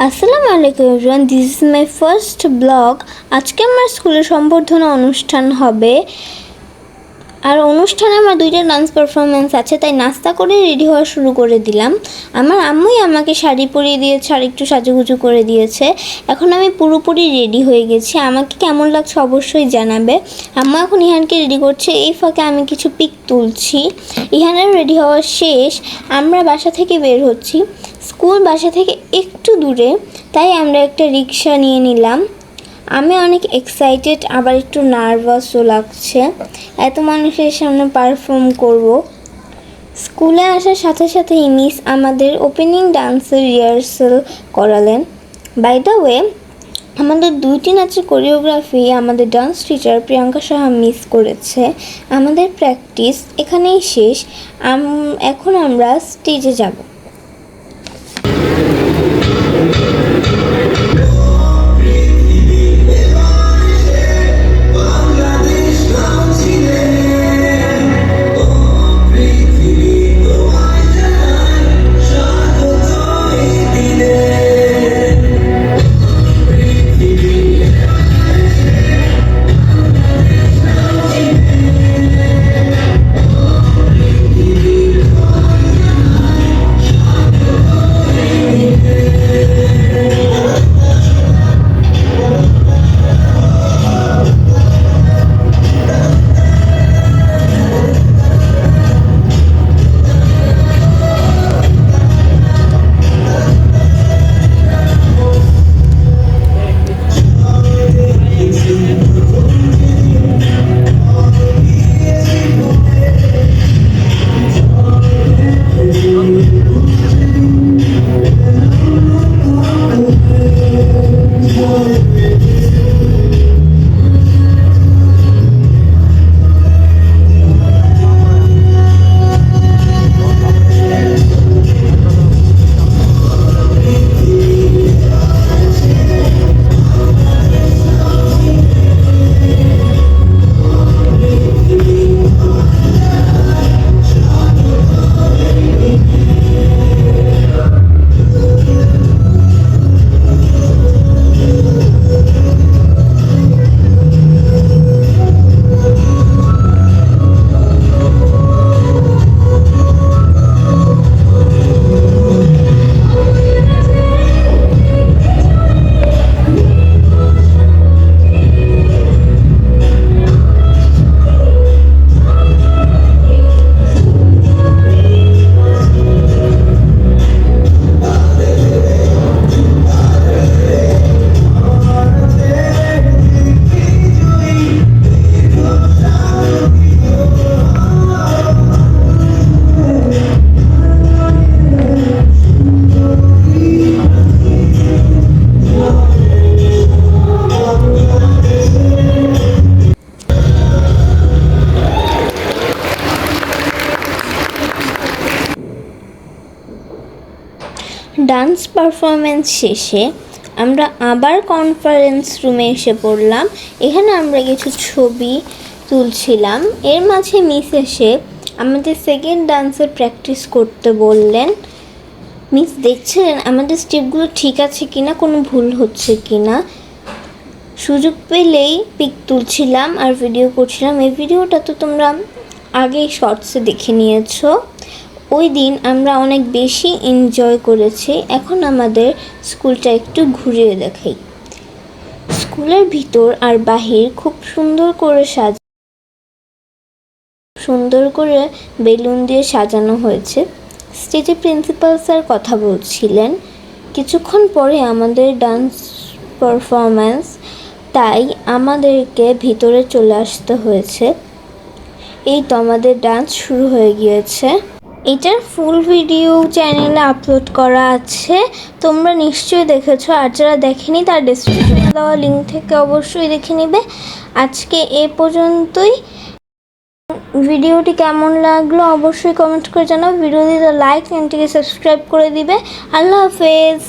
আসসালামু আলাইকুম everyone, this is my first blog. আজকে আমার স্কুলের সম্বর্ধনা অনুষ্ঠান হবে, আর অনুষ্ঠানে আমার দুইটা ডান্স পারফরমেন্স আছে, তাই নাস্তা করে রেডি হওয়া শুরু করে দিলাম। আমার আম্মুই আমাকে শাড়ি পরিয়ে দিয়েছে আর একটু সাজুগুজু করে দিয়েছে। এখন আমি পুরোপুরি রেডি হয়ে গেছি। আমাকে কেমন লাগছে অবশ্যই জানাবে। আম্মু এখন ইহানকে রেডি করছে, এই ফাঁকে আমি কিছু পিক তুলছি। ইহানের রেডি হওয়া শেষ, আমরা বাসা থেকে বের হচ্ছি। স্কুল বাসা থেকে একটু দূরে, তাই আমরা একটা রিক্সা নিয়ে নিলাম। আমি অনেক এক্সাইটেড, আবার একটু নার্ভাসও লাগছে। এত মানুষের সামনে পারফর্ম করব। স্কুলে আসার সাথে সাথেই মিস আমাদের ওপেনিং ডান্সের রিহার্সাল করালেন। বাই দ্য ওয়ে, আমাদের দুইটি নাচের কোরিওগ্রাফি আমাদের dance teacher Priyanka Saha miss করেছে। আমাদের প্র্যাকটিস এখানেই শেষ। এখন আমরা স্টেজে যাব। ডান্স পারফরমেন্স শেষে আমরা আবার কনফারেন্স রুমে এসে পড়লাম। এখানে আমরা কিছু ছবি তুলছিলাম। এর মাঝে মিস এসে আমাদের সেকেন্ড ডান্সের প্র্যাকটিস করতে বললেন। মিস দেখছিলেন আমাদের স্টেপগুলো ঠিক আছে কিনা, কোনো ভুল হচ্ছে কিনা। সুযোগ পেলেই পিক তুলছিলাম আর ভিডিও করছিলাম। এই ভিডিওটা তো তোমরা আগেই শর্টসে দেখে নিয়েছো। ওই দিন আমরা অনেক বেশি এনজয় করেছি। এখন আমাদের স্কুলটা একটু ঘুরিয়ে দেখাই। স্কুলের ভিতর আর বাহির খুব সুন্দর করে বেলুন দিয়ে সাজানো হয়েছে। স্টেজে প্রিন্সিপাল স্যার কথা বলছিলেন। কিছুক্ষণ পরে আমাদের ডান্স পারফরম্যান্স, তাই আমাদেরকে ভিতরে চলে আসতে হয়েছে। এই তো আমাদের ডান্স শুরু হয়ে গিয়েছে। এটার ফুল ভিডিও চ্যানেলে আপলোড করা আছে, তোমরা নিশ্চয়ই দেখেছো। আর যারা দেখেনি তার ডেসক্রিপশনে দেওয়া লিঙ্ক থেকে অবশ্যই দেখে নিবে। আজকে এ পর্যন্তই। ভিডিওটি কেমন লাগলো অবশ্যই কমেন্ট করে জানাও। ভিডিওটিতে লাইক, চ্যানেলটিকে সাবস্ক্রাইব করে দিবে। আল্লাহ হাফেজ।